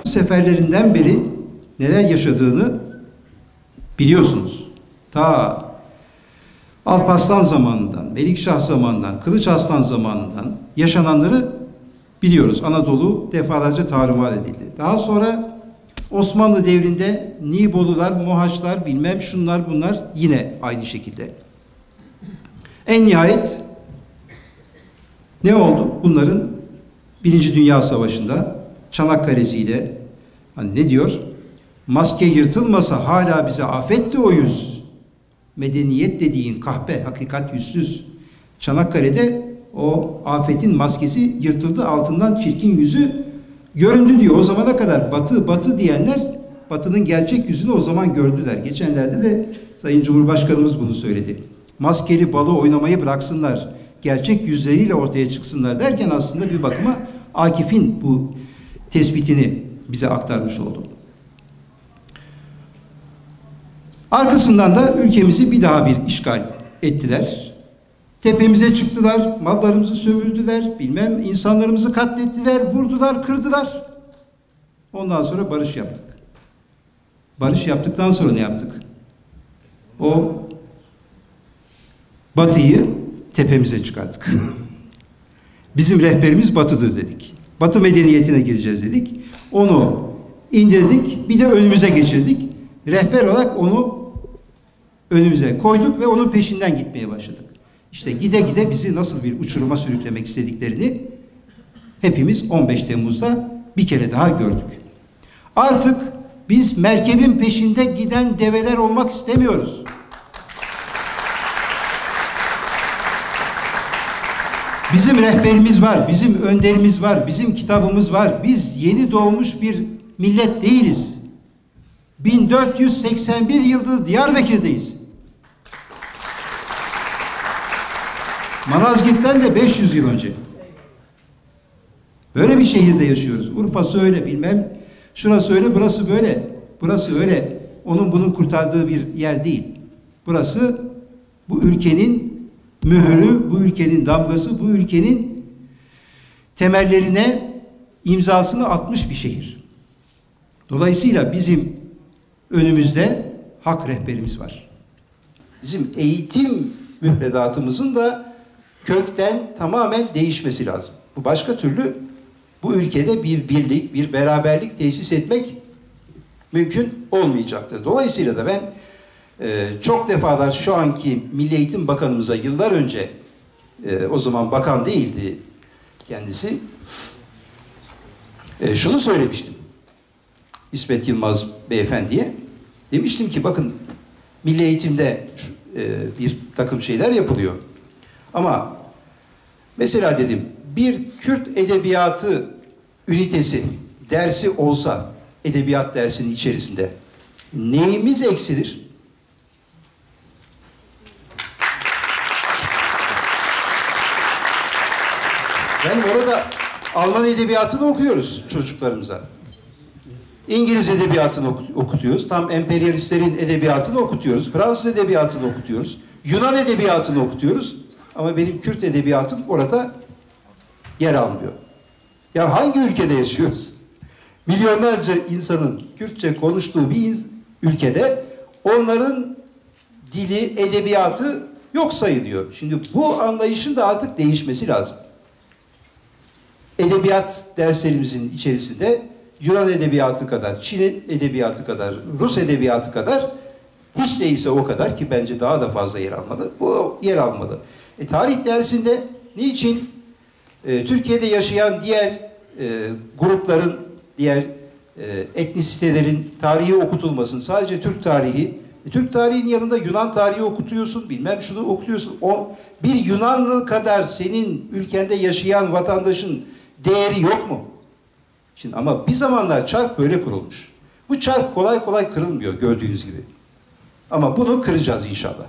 Seferlerinden beri neler yaşadığını biliyorsunuz. Ta Alparslan zamanından, Melikşah zamanından, Kılıç Arslan zamanından yaşananları biliyoruz. Anadolu defalarca tarumar edildi. Daha sonra Osmanlı devrinde Nibolular, Mohaçlar, bilmem şunlar bunlar yine aynı şekilde. En nihayet ne oldu? Bunların Birinci Dünya Savaşı'nda Çanakkale'siyle hani ne diyor? Maske yırtılmasa hala bize afetti o yüz. Medeniyet dediğin kahpe, hakikat yüzsüz. Çanakkale'de o afetin maskesi yırtıldı, altından çirkin yüzü göründü diyor. O zamana kadar batı, batı diyenler batının gerçek yüzünü o zaman gördüler. Geçenlerde de Sayın Cumhurbaşkanımız bunu söyledi. Maskeli balo oynamayı bıraksınlar, gerçek yüzleriyle ortaya çıksınlar derken aslında bir bakıma Akif'in bu tespitini bize aktarmış oldu. Arkasından da ülkemizi bir daha bir işgal ettiler. Tepemize çıktılar, mallarımızı sömürdüler, bilmem insanlarımızı katlettiler, vurdular, kırdılar. Ondan sonra barış yaptık. Barış yaptıktan sonra ne yaptık? O Batı'yı tepemize çıkarttık. Bizim rehberimiz Batı'dır dedik. Batı medeniyetine gireceğiz dedik. Onu indirdik, bir de önümüze geçirdik. Rehber olarak onu önümüze koyduk ve onun peşinden gitmeye başladık. İşte gide gide bizi nasıl bir uçuruma sürüklemek istediklerini hepimiz 15 Temmuz'da bir kere daha gördük. Artık biz merkebin peşinde giden develer olmak istemiyoruz. Bizim rehberimiz var, bizim önderimiz var, bizim kitabımız var. Biz yeni doğmuş bir millet değiliz. 1481 yıldır Diyarbakır'dayız. Malazgirt'ten de 500 yıl önce. Böyle bir şehirde yaşıyoruz. Urfa'sı öyle, bilmem şurası öyle, burası böyle. Burası öyle. Onun bunun kurtardığı bir yer değil. Burası bu ülkenin mührü, bu ülkenin damgası, bu ülkenin temellerine imzasını atmış bir şehir. Dolayısıyla bizim önümüzde hak rehberimiz var. Bizim eğitim müfredatımızın da kökten tamamen değişmesi lazım. Bu başka türlü bu ülkede bir birlik, bir beraberlik tesis etmek mümkün olmayacaktır. Dolayısıyla da ben çok defalar şu anki Milli Eğitim Bakanımıza yıllar önce, o zaman bakan değildi kendisi, şunu söylemiştim İsmet Yılmaz beyefendiye. Demiştim ki bakın milli eğitimde bir takım şeyler yapılıyor. Ama mesela dedim bir Kürt edebiyatı ünitesi, dersi olsa edebiyat dersinin içerisinde neyimiz eksilir? Yani orada Alman edebiyatını okuyoruz çocuklarımıza. İngiliz edebiyatını okutuyoruz. Tam emperyalistlerin edebiyatını okutuyoruz. Fransız edebiyatını okutuyoruz. Yunan edebiyatını okutuyoruz. Ama benim Kürt edebiyatım orada yer almıyor. Ya hangi ülkede yaşıyoruz? Milyonlarca insanın Kürtçe konuştuğu bir ülkede onların dili, edebiyatı yok sayılıyor. Şimdi bu anlayışın da artık değişmesi lazım. Edebiyat derslerimizin içerisinde Yunan edebiyatı kadar, Çin edebiyatı kadar, Rus edebiyatı kadar, hiç değilse o kadar ki bence daha da fazla yer almalı. Bu yer almalı. Tarih dersinde niçin Türkiye'de yaşayan diğer grupların, diğer etnisitelerin tarihi okutulmasın? Sadece Türk tarihi. Türk tarihinin yanında Yunan tarihi okutuyorsun, bilmem şunu okutuyorsun. Bir Yunanlı kadar senin ülkende yaşayan vatandaşın değeri yok mu? Şimdi ama bir zamanlar çark böyle kurulmuş. Bu çark kolay kolay kırılmıyor gördüğünüz gibi. Ama bunu kıracağız inşallah.